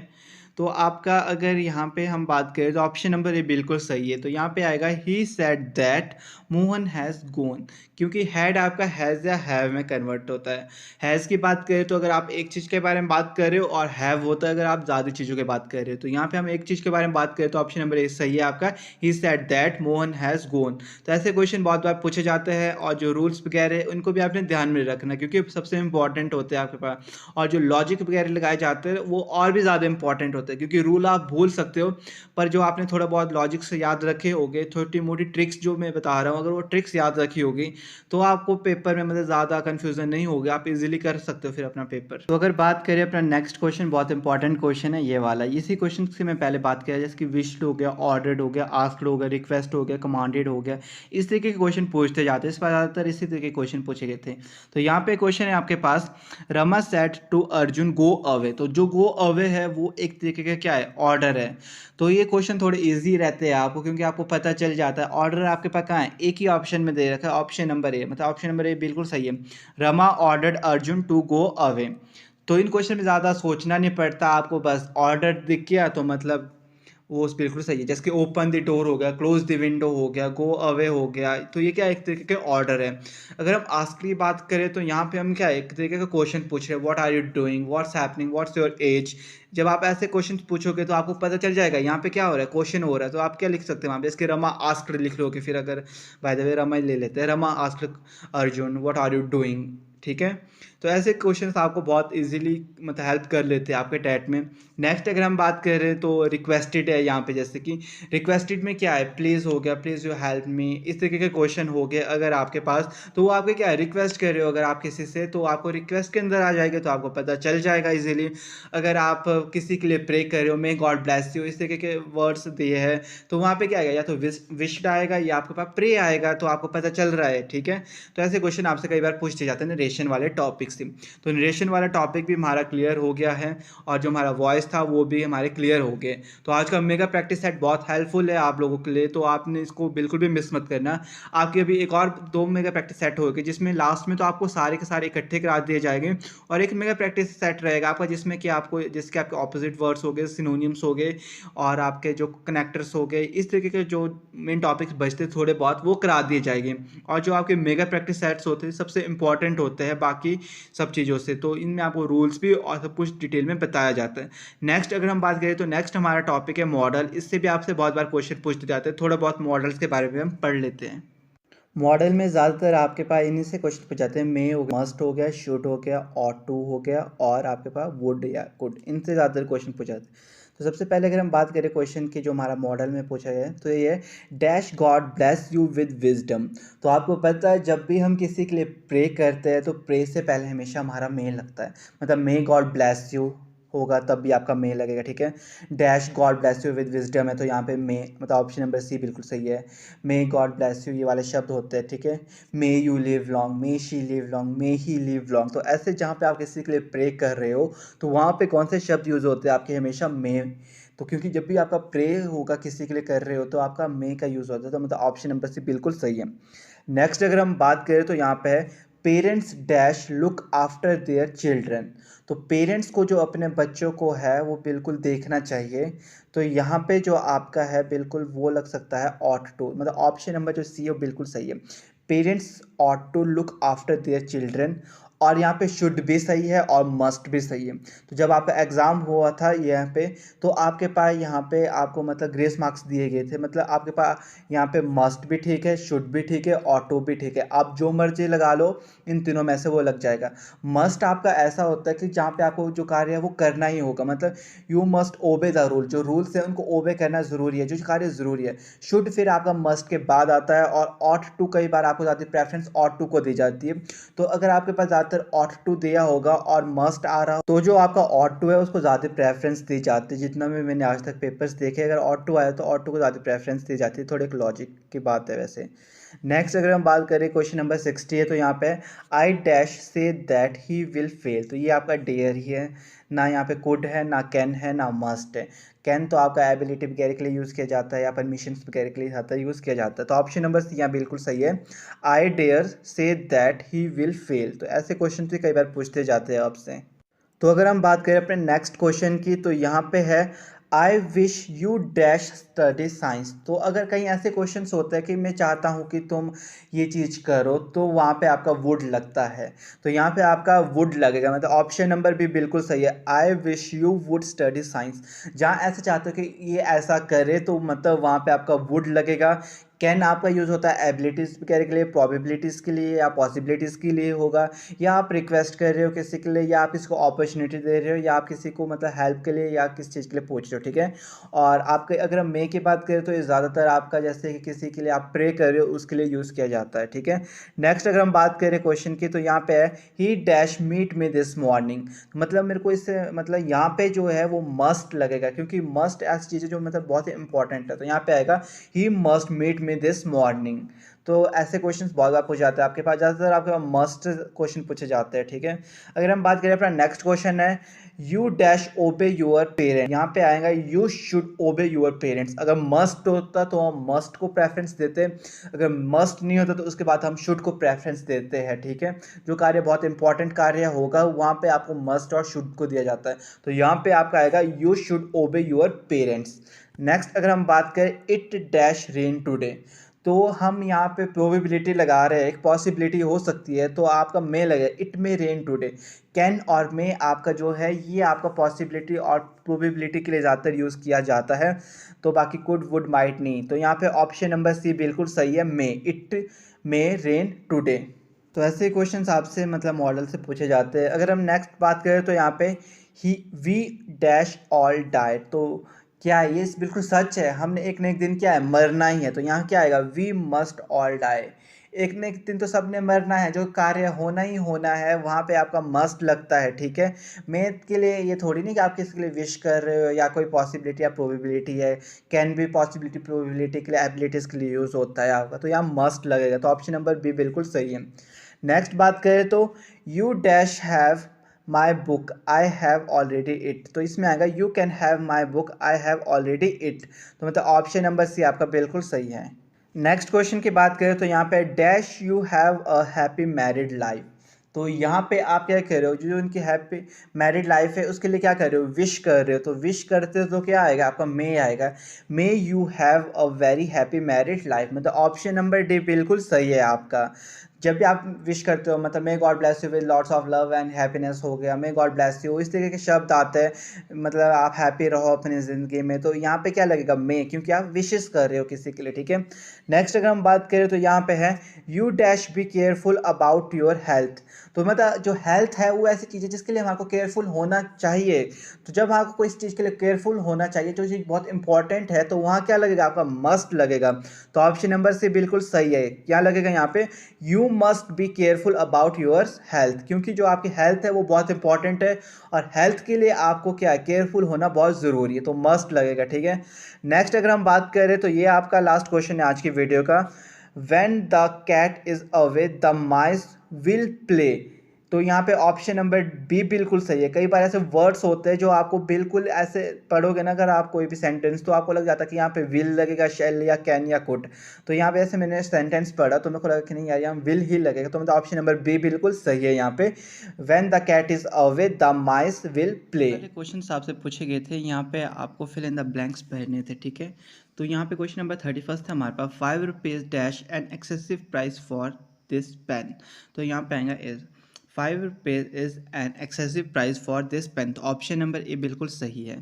तो आपका अगर यहाँ पे हम बात करें तो ऑप्शन नंबर ए बिल्कुल सही है। तो यहाँ पे आएगा he said that Mohan has gone, क्योंकि हैड आपका हैज़ या हैव में कन्वर्ट होता है। हैज़ की बात करें तो अगर आप एक चीज़ के बारे में बात कर रहे हो, और हैव होता है अगर आप ज़्यादा चीज़ों की बात कर रहे हो। तो यहाँ पे हम एक चीज़ के बारे में बात करें तो ऑप्शन नंबर ए सही है आपका, he said that Mohan has gone. तो ऐसे क्वेश्चन बहुत बार पूछे जाते हैं, और जो रूल्स वगैरह उनको भी आपने ध्यान में रखना, क्योंकि सबसे इंपॉर्टेंट होते हैं आपके पास। और जो लॉजिक वगैरह लगाए जाते हैं वो और भी ज़्यादा इंपॉर्टेंट होते हैं, क्योंकि रूल आप भूल सकते हो पर जो आपने थोड़ा बहुत लॉजिक से याद रखे होंगे, छोटी मोटी ट्रिक्स जो मैं बता रहा हूँ, अगर वो ट्रिक्स याद रखी होगी तो आपको पेपर में मतलब ज़्यादा कन्फ्यूज़न नहीं होगा, आप इजीली कर सकते हो फिर अपना पेपर। तो अगर बात करें अपना नेक्स्ट क्वेश्चन, बहुत इंपॉर्टेंट क्वेश्चन है ये वाला। इसी क्वेश्चन से मैं पहले बात किया, जैसे कि विश्ड हो गया, ऑर्डर्ड हो गया, आस्क्ड हो गया, रिक्वेस्ट हो गया, कमांडेड हो गया, इस तरीके के क्वेश्चन पूछते जाते हैं। इस पर ज़्यादातर इसी तरीके के क्वेश्चन पूछे गए थे। तो यहाँ पे क्वेश्चन है आपके पास, Rama said to Arjun go away. तो जो गो अवे है वो एक तरीके का क्या है, ऑर्डर है। तो ये क्वेश्चन थोड़े इजी रहते हैं आपको, क्योंकि आपको पता चल जाता है ऑर्डर आपके पास कहाँ है, एक ही ऑप्शन में दे रखा है, ऑप्शन नंबर ए। मतलब ऑप्शन नंबर ए बिल्कुल सही है, Rama ordered Arjun to go away. तो इन क्वेश्चन में ज़्यादा सोचना नहीं पड़ता आपको, बस ऑर्डर दिख गया तो मतलब वो बिल्कुल सही है। जैसे कि ओपन द डोर हो गया, क्लोज द विंडो हो गया, गो अवे हो गया, तो ये क्या एक तरीके के ऑर्डर है। अगर हम आस्क की बात करें तो यहाँ पे हम क्या एक तरीके का क्वेश्चन पूछ रहे हैं, what are you doing, what's happening, what's your age. जब आप ऐसे क्वेश्चन पूछोगे तो आपको पता चल जाएगा यहाँ पे क्या हो रहा है, क्वेश्चन हो रहा है। तो आप क्या लिख सकते हैं वहाँ पे, इसके रमा आस्क्ड लिख लोगे। फिर अगर बाय द वे रमा ले लेते हैं, Rama asked Arjun what are you doing, ठीक है। तो ऐसे क्वेश्चंस आपको बहुत इजीली मतलब हेल्प कर लेते हैं आपके टैट में। नेक्स्ट अगर हम बात कर रहे हैं तो रिक्वेस्टेड है यहाँ पे, जैसे कि रिक्वेस्टेड में क्या है, प्लीज़ हो गया, प्लीज़ यू हेल्प मी, इस तरीके के क्वेश्चन हो गए अगर आपके पास, तो वो आपके क्या है, रिक्वेस्ट कर रहे हो अगर आप किसी से, तो आपको रिक्वेस्ट के अंदर आ जाएगा, तो आपको पता चल जाएगा इजीली। अगर आप किसी के लिए प्रे कर रहे हो, मे गॉड ब्लेस यू, इस तरीके के वर्ड्स दिए हैं, तो वहाँ पे क्या आएगा, या तो विश्ड आएगा या आपके पास प्रे आएगा, तो आपको पता चल रहा है, ठीक है। तो ऐसे क्वेश्चन आपसे कई बार पूछते जाते हैं नरेशन वाले टॉपिक से। तो नरेशन वाला टॉपिक भी हमारा क्लियर हो गया है, और जो हमारा वॉइस था वो भी हमारे क्लियर हो गए। तो आज का मेगा प्रैक्टिस सेट बहुत हेल्पफुल है आप लोगों के लिए, तो आपने इसको बिल्कुल भी मिस मत करना। आपके अभी एक और 2 मेगा प्रैक्टिस सेट होगी, जिसमें लास्ट में तो आपको सारे के सारे इकट्ठे करा दिए जाएंगे, और एक मेगा प्रैक्टिस सेट रहेगा आपका, जिसमें कि आपको जिसके आपके ऑपोजिट वर्ड्स हो गए, सिनोनिम्स हो गए, और आपके जो कनेक्टर्स हो गए, इस तरीके के जो मेन टॉपिक्स बचते थोड़े बहुत वो करा दिए जाएंगे। और जो आपके मेगा प्रैक्टिस सेट्स होते हैं सबसे इंपॉर्टेंट होते हैं बाकी सब चीज़ों से, तो इनमें आपको रूल्स भी और सब कुछ डिटेल में बताया जाता है। नेक्स्ट अगर हम बात करें तो नेक्स्ट हमारा टॉपिक है मॉडल। इससे भी आपसे बहुत बार क्वेश्चन पूछते जाते हैं, थोड़ा बहुत मॉडल्स के बारे में हम पढ़ लेते हैं। मॉडल में ज़्यादातर आपके पास इन्हीं से क्वेश्चन पूछ जाते हैं, मे हो गया, मस्ट हो गया, शुड हो गया, ऑट टू हो गया, और आपके पास वुड या कुड, इनसे ज़्यादातर क्वेश्चन पूछ जाते हैं। तो सबसे पहले अगर हम बात करें क्वेश्चन की जो हमारा मॉडल में पूछा गया है, तो ये है dash God bless you with wisdom. तो आपको पता है जब भी हम किसी के लिए प्रे करते हैं तो प्रे से पहले हमेशा हमारा मे लगता है, मतलब मे गॉड ब्लेस यू होगा तब भी आपका मे लगेगा, ठीक है। Dash God bless you with wisdom है तो यहाँ पे मे, मतलब ऑप्शन नंबर सी बिल्कुल सही है। मे गॉड ब्लेस यू ये वाले शब्द होते हैं, ठीक है। May you live long, may she live long, may he live long. तो ऐसे जहाँ पे आप किसी के लिए प्रे कर रहे हो तो वहाँ पे कौन से शब्द यूज़ होते हैं आपके, हमेशा मे। तो क्योंकि जब भी आपका प्रे होगा किसी के लिए कर रहे हो तो आपका मे का यूज़ होता है, तो मतलब ऑप्शन नंबर सी बिल्कुल सही है। नेक्स्ट अगर हम बात करें तो यहाँ पे है parents dash look after their children. तो पेरेंट्स को जो अपने बच्चों को है वो बिल्कुल देखना चाहिए। तो यहाँ पे जो आपका है बिल्कुल वो लग सकता है ऑट टू, मतलब ऑप्शन नंबर जो सी है वो बिल्कुल सही है। Parents ought to look after their children, और यहाँ पे शुड भी सही है और मस्ट भी सही है। तो जब आपका एग्ज़ाम हुआ था यहाँ पे तो आपके पास यहाँ पे आपको मतलब ग्रेस मार्क्स दिए गए थे, मतलब आपके पास यहाँ पे मस्ट भी ठीक है, शुड भी ठीक है, ऑटो भी ठीक है, आप जो मर्जी लगा लो इन तीनों में से वो लग जाएगा। मस्ट आपका ऐसा होता है कि जहाँ पे आपको जो कार्य है वो करना ही होगा, मतलब you must obey the rule, जो रूल्स है उनको ओबे करना ज़रूरी है, जो कार्य ज़रूरी है। शुड फिर आपका मस्ट के बाद आता है, और ऑट टू कई बार आपको जाती है प्रेफरेंस ऑट टू को दी जाती है। तो अगर आपके पास ज़्यादातर ऑट टू दिया होगा और मस्ट आ रहा हो तो जो आपका ऑट टू है उसको ज़्यादा प्रेफरेंस दी जाती है। जितना भी मैंने आज तक पेपर्स देखे, अगर ऑट टू आया तो ऑट टू को ज़्यादा प्रेफरेंस दी जाती है, थोड़ी एक लॉजिक की बात है वैसे। नेक्स्ट अगर हम बात करें क्वेश्चन नंबर 60 है तो यहाँ पे आई डैश से दैट ही विल फेल। तो ये आपका डेयर ही है, ना यहाँ पे कुड है, ना कैन है, ना मस्ट है। कैन तो आपका एबिलिटी वगैरह के लिए यूज़ किया जाता है या परमिशन वगैरह के लिए यूज़ किया जाता है। तो ऑप्शन नंबर सी यहाँ बिल्कुल सही है, I dare say that he will fail. तो ऐसे क्वेश्चन भी कई बार पूछते जाते हैं आपसे। तो अगर हम बात करें अपने नेक्स्ट क्वेश्चन की तो यहाँ पे है I wish you dash study science. तो अगर कहीं ऐसे क्वेश्चंस होते हैं कि मैं चाहता हूँ कि तुम ये चीज़ करो, तो वहाँ पे आपका वुड लगता है। तो यहाँ पे आपका वुड लगेगा, मतलब ऑप्शन नंबर भी बिल्कुल सही है, I wish you would study science. जहाँ ऐसे चाहते हो कि ये ऐसा करे तो मतलब वहाँ पे आपका वुड लगेगा। कैन आपका यूज़ होता है एबिलिटीज़ वगैरह के लिए, प्रोबेबिलिटीज़ के लिए या पॉसिबिलिटीज़ के लिए होगा, या आप रिक्वेस्ट कर रहे हो किसी के लिए, या आप किसी को अपॉर्चुनिटी दे रहे हो, या आप किसी को मतलब हेल्प के लिए या किस चीज़ के लिए पूछ रहे हो, ठीक है। और आपके अगर हम मे की बात करें तो ये ज़्यादातर आपका जैसे कि किसी के लिए आप प्रे कर रहे हो उसके लिए यूज़ किया जाता है, ठीक है। नेक्स्ट अगर हम बात करें क्वेश्चन की तो यहाँ पे है he dash meet me this morning. मतलब मेरे को इससे मतलब यहाँ पे जो है वो मस्ट लगेगा, क्योंकि मस्ट ऐसी चीज़ है जो मतलब बहुत ही इंपॉर्टेंट है। तो यहाँ पे आएगा he must meet me this morning. तो ऐसे क्वेश्चंस बहुत बार पूछे जाते हैं आपके पास, ज़्यादातर आपके पास मस्ट क्वेश्चन पूछे जाते हैं, ठीक है। अगर हम बात करें अपना नेक्स्ट क्वेश्चन है यू डैश ओबे योर पेरेंट्स। यहाँ पे आएगा यू शुड ओबे योर पेरेंट्स। अगर मस्ट होता तो हम मस्ट को प्रेफरेंस देते, अगर मस्ट नहीं होता तो उसके बाद हम शुड को प्रेफरेंस देते हैं, ठीक है। जो कार्य बहुत इंपॉर्टेंट कार्य होगा वहाँ पे आपको मस्ट और शुड को दिया जाता है। तो यहाँ पे आपका आएगा यू शुड ओबे योर पेरेंट्स। नेक्स्ट अगर हम बात करें इट डैश रेन टुडे, तो हम यहाँ पे प्रोबेबिलिटी लगा रहे हैं, एक पॉसिबिलिटी हो सकती है, तो आपका मे लगे it may rain today. Can और मे आपका जो है ये आपका पॉसिबिलिटी और प्रोबेबिलिटी के लिए ज़्यादातर यूज़ किया जाता है, तो बाकी कुड वुड माइट नहीं। तो यहाँ पे ऑप्शन नंबर सी बिल्कुल सही है, मे, इट मे रेन टुडे। तो ऐसे क्वेश्चंस आपसे मतलब मॉडल से पूछे जाते हैं। अगर हम नेक्स्ट बात करें तो यहाँ पे ही वी डैश ऑल डाइट। तो क्या है ये बिल्कुल सच है, हमने एक न एक दिन क्या है मरना ही है। तो यहाँ क्या आएगा वी मस्ट ऑल डाई। एक न एक दिन तो सबने मरना है, जो कार्य होना ही होना है वहाँ पे आपका मस्ट लगता है, ठीक है। मैथ के लिए ये थोड़ी नहीं कि आप किसी के लिए विश कर रहे हो या कोई पॉसिबिलिटी या प्रोबेबिलिटी है। कैन भी पॉसिबिलिटी प्रोबेबिलिटी के लिए एबिलिटीज़ के लिए यूज़ होता है आपका, तो यहाँ मस्ट लगेगा। तो ऑप्शन नंबर बी बिल्कुल सही है। नेक्स्ट बात करें तो you dash have my book I have already it. तो इसमें आएगा you can have my book I have already it. तो मतलब ऑप्शन नंबर सी आपका बिल्कुल सही है। नेक्स्ट क्वेश्चन की बात करें तो यहाँ पे dash you have a happy married life. तो यहाँ पे आप क्या कर रहे हो, जो उनकी हैप्पी मैरिड लाइफ है उसके लिए क्या कर रहे हो, विश कर रहे हो। तो विश करते हो तो क्या आएगा आपका मे आएगा, may you have a very happy married life. मतलब ऑप्शन नंबर डी बिल्कुल सही है आपका। जब भी आप विश करते हो मतलब may God bless you with lots of love and happiness हो गया, मे गॉड ब्लेस यू, इस तरीके के शब्द आते हैं, मतलब आप हैप्पी रहो अपनी ज़िंदगी में। तो यहाँ पे क्या लगेगा मे, क्योंकि आप विशेस कर रहे हो किसी के लिए, ठीक है। नेक्स्ट अगर हम बात करें तो यहाँ पे है you dash be careful about your health. तो मतलब जो हेल्थ है वो ऐसी चीज़ है जिसके लिए हमको केयरफुल होना चाहिए। तो जब आपको कोई चीज़ के लिए केयरफुल होना चाहिए, जो चीज़ बहुत इंपॉर्टेंट है, तो वहाँ क्या लगेगा आपका मस्ट लगेगा। तो ऑप्शन नंबर से बिल्कुल सही है, क्या लगेगा यहाँ पे you you must be careful about your health, क्योंकि जो आपकी हेल्थ है वो बहुत इंपॉर्टेंट है और हेल्थ के लिए आपको क्या है, केयरफुल होना बहुत ज़रूरी है, तो मस्ट लगेगा, ठीक है। नेक्स्ट अगर हम बात करें तो ये आपका लास्ट क्वेश्चन है आज की वीडियो का। When the cat is away the mice will play. तो यहाँ पे ऑप्शन नंबर बी बिल्कुल सही है। कई बार ऐसे वर्ड्स होते हैं जो आपको बिल्कुल ऐसे पढ़ोगे ना अगर आप कोई भी सेंटेंस, तो आपको लग जाता है कि यहाँ पे विल लगेगा, शेल या कैन या कुड। तो यहाँ पे ऐसे मैंने सेंटेंस पढ़ा तो मेरे को लगा कि नहीं यार यहाँ विल ही लगेगा, तो मतलब ऑप्शन नंबर बी बिल्कुल सही है यहाँ पे। When the cat is away the mice will play. पहले क्वेश्चन आपसे पूछे गए थे, यहाँ पे आपको फिल इन द ब्लैंक्स भरने थे, ठीक है। तो यहाँ पे क्वेश्चन नंबर 31 था हमारे पास, 5 rupees dash an excessive price for this pen. तो यहाँ पे आएगा is 5 rupees is an excessive price for this pen. तो ऑप्शन नंबर ए बिल्कुल सही है।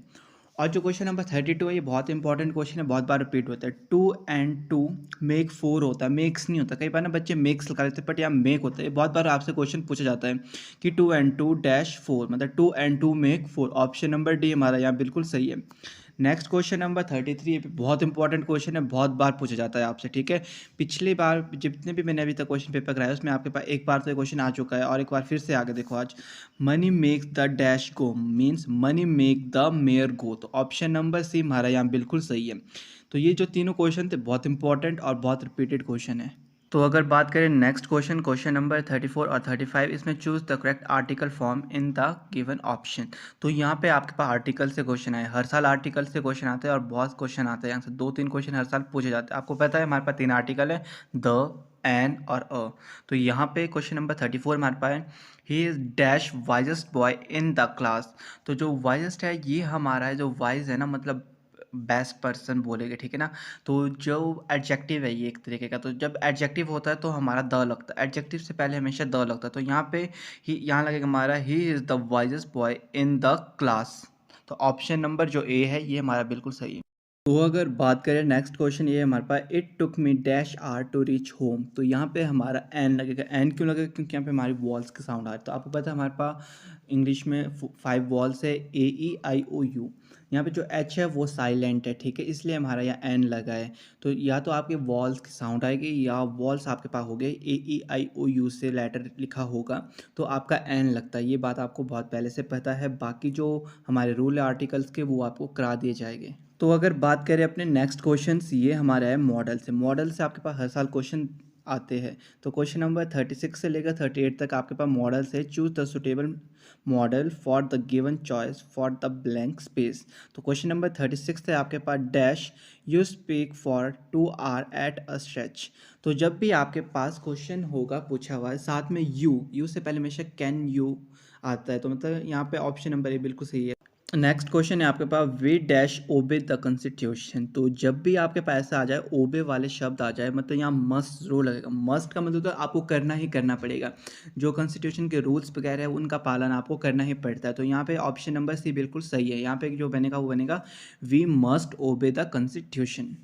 और जो क्वेश्चन नंबर 32 है ये बहुत इंपॉर्टेंट क्वेश्चन है, बहुत बार रिपीट होता है। 2 and 2 मेक 4 होता है, मेक्स नहीं होता। कई बार ना बच्चे मेक्स लगा लेते हैं बट यहाँ मेक होता है। बहुत बार आपसे क्वेश्चन पूछा जाता है कि 2 and 2 डैश 4, मतलब 2 and 2 make 4। Option number D हमारा यहाँ बिल्कुल सही है। नेक्स्ट क्वेश्चन नंबर 33, ये भी बहुत इंपॉर्टेंट क्वेश्चन है, बहुत बार पूछा जाता है आपसे, ठीक है। पिछली बार जितने भी मैंने अभी तक क्वेश्चन पेपर कराया उसमें आपके पास एक बार तो ये क्वेश्चन आ चुका है और एक बार फिर से आगे देखो आज। Money makes the dash go means money make the mare go. तो ऑप्शन नंबर सी हमारा यहाँ बिल्कुल सही है। तो ये जो तीनों क्वेश्चन थे बहुत इंपॉर्टेंट और बहुत रिपीटेड क्वेश्चन है। तो अगर बात करें नेक्स्ट क्वेश्चन, क्वेश्चन नंबर 34 और 35, इसमें choose the correct article form in the given option. तो यहाँ पे आपके पास आर्टिकल से क्वेश्चन आए, हर साल आर्टिकल से क्वेश्चन आते हैं और बहुत क्वेश्चन आते हैं, यहाँ से 2-3 क्वेश्चन हर साल पूछे जाते हैं। आपको पता है हमारे पास 3 आर्टिकल है, द, एन और अ। तो यहाँ पे क्वेश्चन नंबर 34 हमारे पास है, he is dash wisest boy in the class. तो जो वाइजेस्ट है ये हमारा है, जो वाइज है ना मतलब बेस्ट पर्सन बोलेंगे, ठीक है ना। तो जो एडजेक्टिव है ये एक तरीके का, तो जब एडजेक्टिव होता है तो हमारा द लगता है, एडजेक्टिव से पहले हमेशा द लगता है। तो यहाँ पे ही यहाँ लगेगा हमारा he is the wisest boy in the class. तो ऑप्शन नंबर जो ए है ये हमारा बिल्कुल सही है। तो अगर बात करें नेक्स्ट क्वेश्चन, ये हमारे पास it took me dash R to reach home. तो यहाँ पे हमारा एन लगेगा। एन क्यों लगेगा? क्योंकि यहाँ पे हमारी वॉल्स के साउंड आ रहे हैं। तो आपको पता है हमारे पास इंग्लिश में 5 वॉल्स है, ए ई आई ओ यू। यहाँ पे जो एच है वो साइलेंट है, ठीक है, इसलिए हमारा यहाँ एन लगा है। तो या तो आपके वॉल्स की साउंड आएगी या वॉल्स आपके पास हो गए ए ई आई ओ यू से लेटर लिखा होगा तो आपका एन लगता है। ये बात आपको बहुत पहले से पता है। बाकी जो हमारे रूल आर्टिकल्स के वो आपको करा दिए जाएंगे। तो अगर बात करें अपने नेक्स्ट क्वेश्चंस, ये हमारा है मॉडल से। मॉडल से आपके पास हर साल क्वेश्चन आते हैं। तो क्वेश्चन नंबर 36 से लेकर 38 तक आपके पास मॉडल से choose the suitable modal for the given choice for the blank space. तो क्वेश्चन नंबर 36 है आपके पास dash you speak for 2 hours at a stretch. तो जब भी आपके पास क्वेश्चन होगा पूछा हुआ है साथ में यू से पहले हमेशा कैन यू आता है, तो मतलब यहाँ पे ऑप्शन नंबर ए बिल्कुल सही है। नेक्स्ट क्वेश्चन है आपके पास we dash obey the constitution. तो जब भी आपके पास ऐसा आ जाए ओबे वाले शब्द आ जाए मतलब यहाँ मस्ट जरूर लगेगा। मस्ट का मतलब तो आपको करना ही करना पड़ेगा, जो कॉन्स्टिट्यूशन के रूल्स वगैरह है उनका पालन आपको करना ही पड़ता है। तो यहाँ पे ऑप्शन नंबर सी बिल्कुल सही है। यहाँ पे जो बनेगा वो बनेगा we must obey the constitution.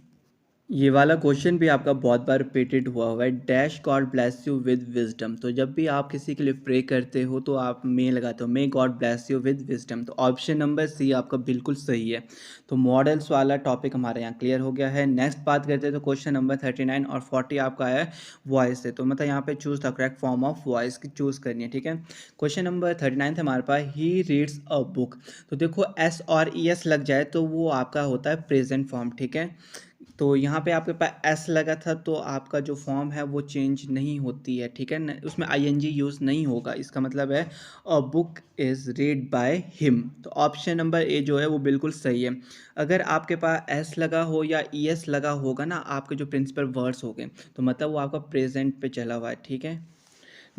ये वाला क्वेश्चन भी आपका बहुत बार रिपीटेड हुआ है, dash God bless you with wisdom. तो जब भी आप किसी के लिए प्रे करते हो तो आप मे लगाते हो, may God bless you with wisdom. तो ऑप्शन नंबर सी आपका बिल्कुल सही है। तो मॉडल्स वाला टॉपिक हमारे यहाँ क्लियर हो गया है। नेक्स्ट बात करते हैं तो क्वेश्चन नंबर 39 और 40 आपका है वॉइस से। तो मतलब यहाँ पे choose the correct form of voice की चूज करनी है, ठीक है। क्वेश्चन नंबर 39 है हमारे पास ही रीड्स अ बुक। तो देखो एस और ई एस लग जाए तो वो आपका होता है प्रेजेंट फॉर्म, ठीक है। तो यहाँ पे आपके पास एस लगा था तो आपका जो फॉर्म है वो चेंज नहीं होती है, ठीक है न, उसमें आईएनजी यूज़ नहीं होगा। इसका मतलब है a book is read by him. तो ऑप्शन नंबर ए जो है वो बिल्कुल सही है। अगर आपके पास एस लगा हो या ई एस लगा होगा ना आपके जो प्रिंसिपल वर्ड्स हो गए तो मतलब वो आपका प्रेजेंट पे चला हुआ है, ठीक है।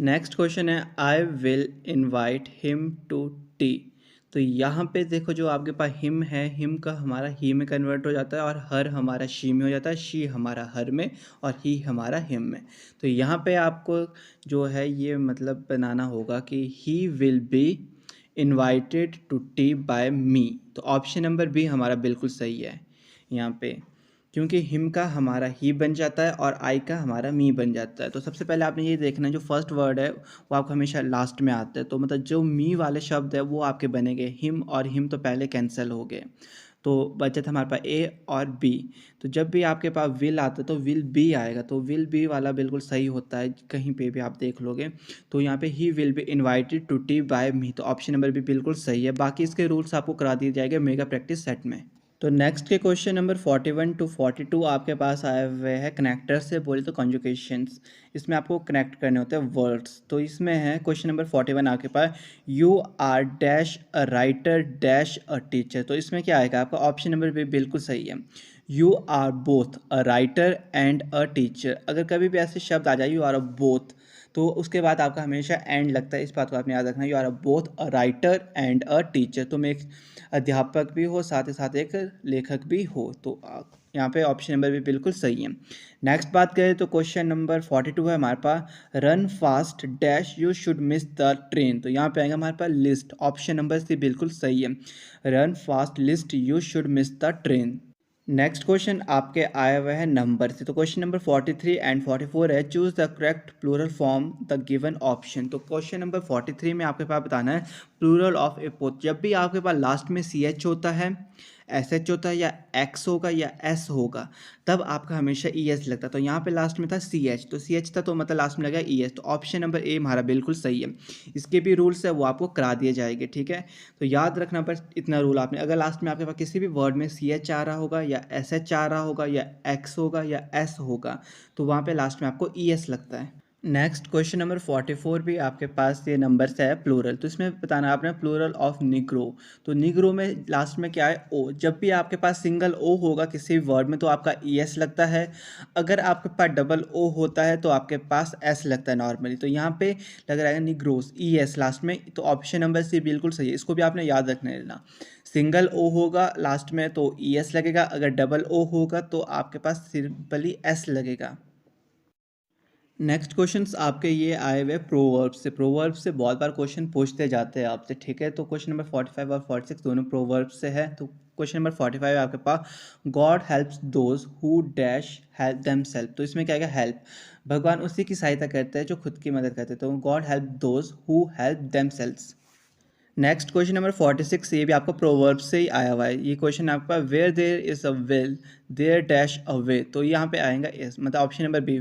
नेक्स्ट क्वेश्चन है I will invite him to tea. तो यहाँ पे देखो जो आपके पास हिम है, हिम का हमारा ही में कन्वर्ट हो जाता है और हर हमारा शी में हो जाता है, शी हमारा हर में और ही हमारा हिम में। तो यहाँ पे आपको जो है ये मतलब बनाना होगा कि he will be invited to tea by me. तो ऑप्शन नंबर बी हमारा बिल्कुल सही है यहाँ पे, क्योंकि हिम का हमारा ही बन जाता है और आई का हमारा मी बन जाता है। तो सबसे पहले आपने ये देखना है जो फर्स्ट वर्ड है वो आपको हमेशा लास्ट में आता है। तो मतलब जो मी वाले शब्द है वो आपके बनेंगे हिम, और हिम तो पहले कैंसिल हो गए। तो बचा था हमारे पास ए और बी। तो जब भी आपके पास विल आता है तो विल बी आएगा, तो विल बी वाला बिल्कुल सही होता है, कहीं पे भी आप देख लोगे। तो यहाँ पे he will be invited to tea by me, तो ऑप्शन नंबर भी बिल्कुल सही है। बाकी इसके रूल्स आपको करा दिए जाएंगे मेगा प्रैक्टिस सेट में। तो नेक्स्ट के क्वेश्चन नंबर 41 टू 42 आपके पास आए हुए हैं कनेक्टर से बोले तो कॉन्जुगेशंस। इसमें आपको कनेक्ट करने होते हैं वर्ड्स। तो इसमें है क्वेश्चन नंबर 41 आपके पास, you are dash a writer dash a teacher. तो इसमें क्या आएगा आपका, ऑप्शन नंबर भी बिल्कुल सही है, you are both a writer and a teacher. अगर कभी भी ऐसे शब्द आ जाए यू आर अ बोथ, तो उसके बाद आपका हमेशा एंड लगता है, इस बात को आपने याद रखना, you are both a writer and a teacher. तुम एक अध्यापक भी हो, साथ ही साथ एक लेखक भी हो। तो यहाँ पे ऑप्शन नंबर भी बिल्कुल सही है। नेक्स्ट बात करें तो क्वेश्चन नंबर 42 है हमारे पास, run fast dash you should miss the train. तो यहाँ पे आएगा हमारे पास लिस्ट, ऑप्शन नंबर सी बिल्कुल सही है, run fast lest you should miss the train. Next question आपके आए हुए हैं नंबर से। तो क्वेश्चन नंबर 43 एंड 44 है, choose the correct plural form the given option. तो क्वेश्चन नंबर 43 में आपके पास बताना है प्लूरल ऑफ ए पोथ। जब भी आपके पास लास्ट में सी एच होता है, एस एच होता है, या एक्स होगा या एस होगा, तब आपका हमेशा ई एस लगता है। तो यहाँ पे लास्ट में था सी एच, तो सी एच था तो मतलब लास्ट में लगा ई एस। तो ऑप्शन नंबर ए हमारा बिल्कुल सही है। इसके भी रूल्स है वो आपको करा दिए जाएंगे, ठीक है। तो याद रखना बस इतना रूल आपने, अगर लास्ट में आपके पास किसी भी वर्ड में सी एच आ रहा होगा या एस एच आ रहा होगा या एक्स होगा या एस होगा, तो वहाँ पे लास्ट में आपको ई एस लगता है। नेक्स्ट क्वेश्चन नंबर 44 भी आपके पास ये नंबर से है प्लूरल। तो इसमें बताना आपने प्लूरल ऑफ निग्रो। तो निग्रो में लास्ट में क्या है, ओ। जब भी आपके पास सिंगल ओ होगा किसी वर्ड में तो आपका ई एस लगता है। अगर आपके पास डबल ओ होता है तो आपके पास एस लगता है नॉर्मली। तो यहाँ पे लग रहा है निग्रोस, ई एस लास्ट में। तो ऑप्शन नंबर सी बिल्कुल सही है, इसको भी आपने याद रखने लेना। सिंगल ओ होगा लास्ट में तो ई एस लगेगा, अगर डबल ओ होगा तो आपके पास सिंपली एस लगेगा। नेक्स्ट क्वेश्चंस आपके ये आए हुए प्रोवर्ब्स से। प्रोवर्ब्स से बहुत बार क्वेश्चन पूछते जाते हैं आपसे, ठीक है। तो क्वेश्चन नंबर 45 और 46 दोनों प्रोवर्ब्स से है। तो क्वेश्चन नंबर 45 आपके पास, God helps those who dash help themselves. तो इसमें क्या है, हेल्प, भगवान उसी की सहायता करते हैं जो खुद की मदद करते हैं। तो God help those who help themselves. Next question number 46, ये भी आपको प्रोवर्ब से ही आया हुआ है। ये क्वेश्चन आपका, where there is a will there dash a way. तो यहाँ पे आएगा इस, मतलब ऑप्शन नंबर बी,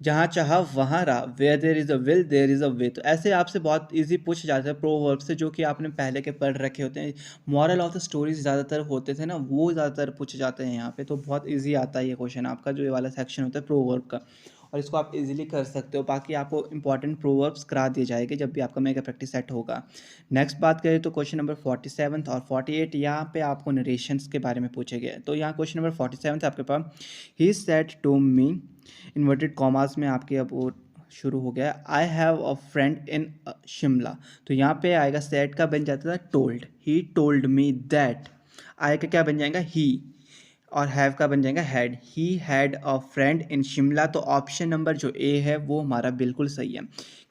जहाँ चाहा वहाँ रहा, where there is a will there is a way. तो ऐसे आपसे बहुत इजी पूछ जाते हैं प्रोवर्ब से, जो कि आपने पहले के पढ़ रखे होते हैं। मॉरल ऑफ द स्टोरीज ज़्यादातर होते थे ना, वो ज़्यादातर पूछे जाते हैं यहाँ पे। तो बहुत ईजी आता है ये क्वेश्चन आपका, जो ये वाला सेक्शन होता है प्रोवर्ब का, और इसको आप इजीली कर सकते हो। बाकी आपको इंपॉर्टेंट प्रोवर्ब्स करा दिए जाएंगे जब भी आपका मेगा प्रैक्टिस सेट होगा। नेक्स्ट बात करें तो क्वेश्चन नंबर 47 और 48, यहाँ पे आपको नरेशंस के बारे में पूछे गए। तो यहाँ क्वेश्चन नंबर 47 आपके पास, he said to me, inverted commas में आपके अब वो शुरू हो गया, I have a friend in Shimla. तो यहाँ पे आएगा सेड का बन जाता था told, he told me that. I का क्या बन जाएगा, ही, और हैव का बन जाएगा had, he had a friend in Shimla. तो ऑप्शन नंबर जो ए है वो हमारा बिल्कुल सही है,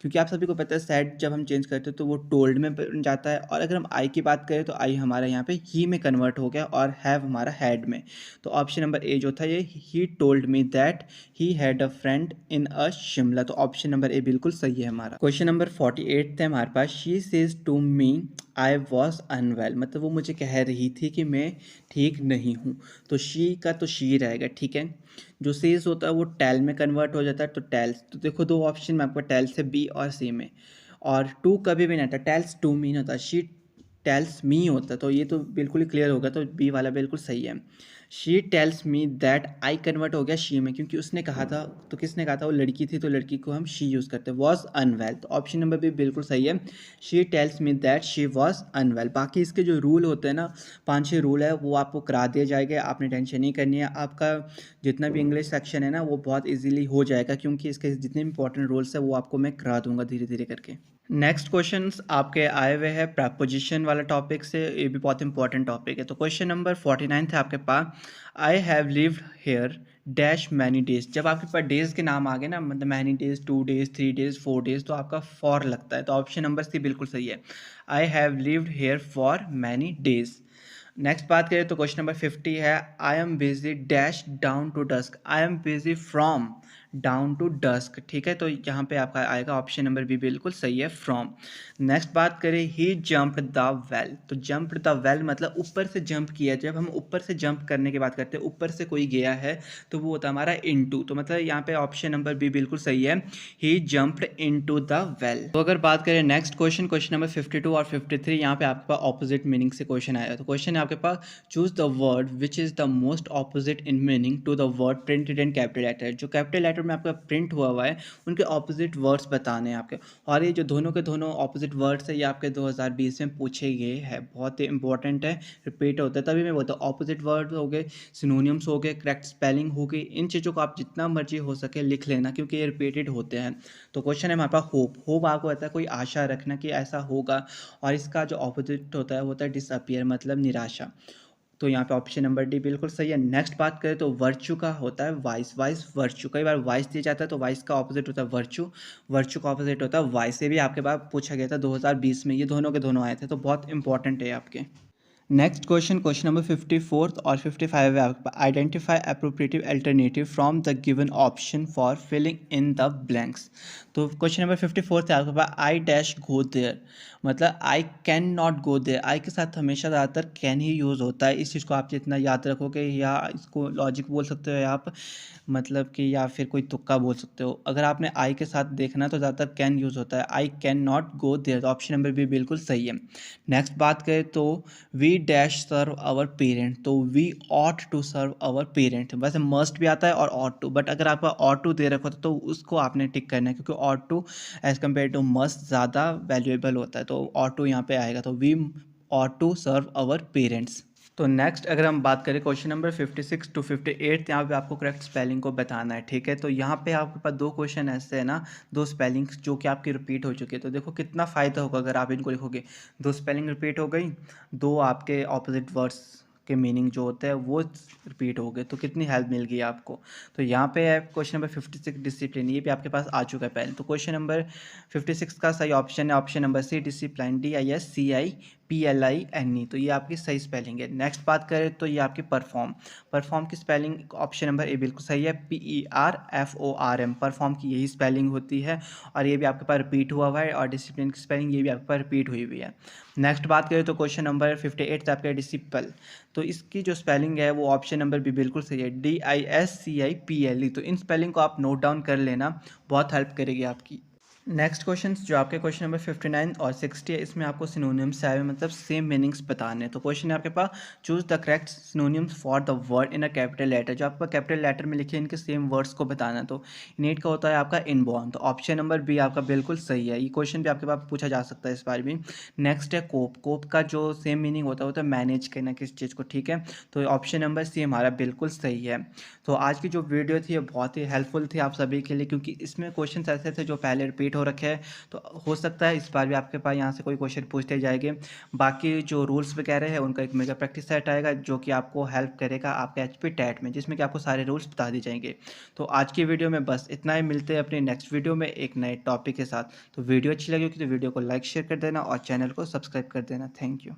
क्योंकि आप सभी को पता है सैड जब हम चेंज करते हैं तो वो टोल्ड में बन जाता है। और अगर हम आई की बात करें तो आई हमारा यहाँ पे ही में कन्वर्ट हो गया, और हैव हमारा हैड में। तो ऑप्शन नंबर ए जो था ये, he told me that he had a friend in a Shimla. तो ऑप्शन नंबर ए बिल्कुल सही है हमारा। क्वेश्चन नंबर 48 थे हमारे पास, she says to me I was unwell. मतलब वो मुझे कह रही थी कि मैं ठीक नहीं हूँ। तो शी का तो शी रहेगा, ठीक है। जो सेज होता है वो टेल में कन्वर्ट हो जाता है, तो टेल्स। तो देखो दो ऑप्शन में आपको टेल्स है, बी और सी में। और टू कभी भी नहीं आता, टेल्स टू मी नहीं होता, शी टेल्स मी होता। तो ये तो बिल्कुल ही क्लियर होगा, तो बी वाला बिल्कुल सही है। She tells me that, I convert हो गया शी में, क्योंकि उसने कहा था। तो किसने कहा था, वो लड़की थी, तो लड़की को हम शी यूज़ करते हैं। वॉज अनवेल, तो ऑप्शन नंबर भी बिल्कुल सही है, she tells me that she was unwell. बाकी इसके जो रूल होते हैं ना, 5-6 रूल है, वो आपको करा दिए जाएंगे, आपने टेंशन नहीं करनी है। आपका जितना भी इंग्लिश सेक्शन है ना वो बहुत इजीली हो जाएगा, क्योंकि इसके जितने भी इंपॉर्टेंट रूल्स है वो आपको मैं करा दूंगा धीरे धीरे करके। नेक्स्ट क्वेश्चंस आपके आए हुए हैं प्रपोजिशन वाला टॉपिक से, ये भी बहुत इंपॉर्टेंट टॉपिक है। तो क्वेश्चन नंबर 49 है आपके पास, I have lived here dash many days. जब आपके पास डेज के नाम आ गए ना, मतलब many days, 2 days, 3 days, 4 days, तो आपका फॉर लगता है। तो ऑप्शन नंबर सी बिल्कुल सही है, I have lived here for many days. Next बात करें तो क्वेश्चन नंबर 50 है, I am busy dash dawn to dusk. I am busy from dawn to dusk, ठीक है। तो यहाँ पे आपका आएगा ऑप्शन नंबर बी बिल्कुल सही है, फ्रॉम। नेक्स्ट बात करें, ही जंप्ड द वेल। तो जंप्ड द वेल मतलब ऊपर से जंप किया। जब हम ऊपर से जंप करने की बात करते हैं, ऊपर से कोई गया है तो वो होता है हमारा इनटू। तो मतलब यहाँ पे ऑप्शन नंबर बी बिल्कुल सही है, ही जंप्ड इनटू द वेल। तो अगर बात करें नेक्स्ट क्वेश्चन, क्वेश्चन नंबर 52 और 53, यहाँ पे आपके पास ऑपोजिट मीनिंग से क्वेश्चन आया। तो क्वेश्चन है आपके पास, choose the word which is the most opposite in meaning to the word printed in capital letter. जो कैपिटल लेटर में आपका प्रिंट हुआ है उनके ऑपोजिट वर्ड्स बताने हैं आपके। और ये जो दोनों के दोनों ऑपोजिट वर्ड्स है ये आपके 2020 में पूछे गए हैं, बहुत ही इंपॉर्टेंट है, रिपीट होता है। तभी मैं बोलता हूँ ऑपोजिट वर्ड हो गए, सिनोनियम्स हो गए, करेक्ट स्पेलिंग हो गई, इन चीज़ों को आप जितना मर्जी हो सके लिख लेना क्योंकि ये रिपीटेड होते हैं। तो क्वेश्चन है हमारे पास होप। होप आपको कहता है कोई आशा रखना कि ऐसा होगा, और इसका जो ऑपोजिट होता है वो होता है डिसअपियर, मतलब निराशा। तो यहाँ पे ऑप्शन नंबर डी बिल्कुल सही है। नेक्स्ट बात करें तो वर्चू का होता है वाइस। वाइस वर्चू, कई बार वाइस दिया जाता है तो वाइस का ऑपोजिट होता है वर्चू, वर्चू का ऑपोजिट होता है वाइस। ये भी आपके पास पूछा गया था 2020 में, ये दोनों के दोनों आए थे, तो बहुत इंपॉर्टेंट है आपके। नेक्स्ट क्वेश्चन, क्वेश्चन नंबर 54 और 55 है आपके पास, identify appropriative alternative from the given option for filling in the blanks. तो क्वेश्चन नंबर 54 है आपके पास, आई डैश गो देयर, मतलब I can not go there. I के साथ हमेशा ज़्यादातर कैन ही यूज़ होता है। इस चीज़ को आप जितना याद रखोगे, या इसको लॉजिक बोल सकते हो आप, मतलब कि या फिर कोई तुक्का बोल सकते हो। अगर आपने आई के साथ देखना तो ज़्यादातर कैन यूज़ होता है, I can not go there. तो ऑप्शन नंबर बी बिल्कुल सही है। नेक्स्ट बात करें तो we dash serve our parent. तो we ought to serve our parent, वैसे मस्ट भी आता है और ऑट टू, बट अगर आपका ऑट टू दे रखा तो उसको आपने टिक करना है क्योंकि ought to as compare to must ज़्यादा वैल्यूएबल होता है। तो ऑट टू यहाँ पे आएगा, तो we ought to serve our parents. तो नेक्स्ट अगर हम बात करें क्वेश्चन नंबर 56 टू 58, यहाँ पे आपको करेक्ट स्पेलिंग को बताना है, ठीक है। तो यहाँ पे आपके पास दो क्वेश्चन ऐसे है ना, दो स्पेलिंग्स जो कि आपकी रिपीट हो चुकी है। तो देखो कितना फ़ायदा होगा अगर आप इनको लिखोगे। दो स्पेलिंग रिपीट हो गई, दो आपके ऑपोजिट वर्ड्स के मीनिंग जो होते हैं वो रिपीट हो गए, तो कितनी हेल्प मिल गई आपको। तो यहाँ पे है क्वेश्चन नंबर 56 डिसिप्लिन, ये भी आपके पास आ चुका है पहले। तो क्वेश्चन नंबर 56 का सही ऑप्शन है option number C, discipline, DISCIPLINE। तो ये आपकी सही स्पेलिंग है। नेक्स्ट बात करें तो ये आपकी परफॉर्म। परफॉर्म की स्पेलिंग ऑप्शन नंबर ए बिल्कुल सही है, PERFORM, परफॉर्म की यही स्पेलिंग होती है, और ये भी आपके पास रिपीट हुआ है। और डिसिप्लिन की स्पेलिंग ये भी आपके पास रिपीट हुई हुई है। नेक्स्ट बात करें तो क्वेश्चन नंबर 58 आपका डिसिपल। तो इसकी जो स्पेलिंग है वो ऑप्शन नंबर बी बिल्कुल सही है, DISCIPLE। तो इन स्पेलिंग को आप नोट डाउन कर लेना, बहुत हेल्प करेगी आपकी। नेक्स्ट क्वेश्चन जो आपके क्वेश्चन नंबर 59 और 60 है, इसमें आपको सिनोनिम्स आए हुए, मतलब सेम मीनिंग्स बताने हैं। तो क्वेश्चन है आपके पास, choose the correct synonyms for the word in a capital letter. जो आपका कैपिटल लेटर में लिखे इनके सेम वर्ड्स को बताना है। तो नीट का होता है आपका इनबॉर्न। तो ऑप्शन नंबर बी आपका बिल्कुल सही है, ये क्वेश्चन भी आपके पास पूछा जा सकता है इस बार भी। नेक्स्ट है कोप। कोप का जो सेम मीनिंग होता है वो तो मैनेज करना किस चीज़ को, ठीक है। तो ऑप्शन नंबर सी हमारा बिल्कुल सही है। तो आज की जो वीडियो थी ये बहुत ही हेल्पफुल थी आप सभी के लिए, क्योंकि इसमें क्वेश्चन ऐसे थे जो पहले रिपीट हो रखे हैं। तो हो सकता है इस बार भी आपके पास यहाँ से कोई क्वेश्चन पूछते जाएंगे। बाकी जो रूल्स वगैरह है उनका एक मेगा प्रैक्टिस सेट आएगा जो कि आपको हेल्प करेगा आपके HP टैट में, जिसमें कि आपको सारे रूल्स बता दिए जाएंगे। तो आज की वीडियो में बस इतना ही, मिलते हैं अपने नेक्स्ट वीडियो में एक नए टॉपिक के साथ। तो वीडियो अच्छी लगी होगी तो वीडियो को लाइक शेयर कर देना और चैनल को सब्सक्राइब कर देना। Thank you.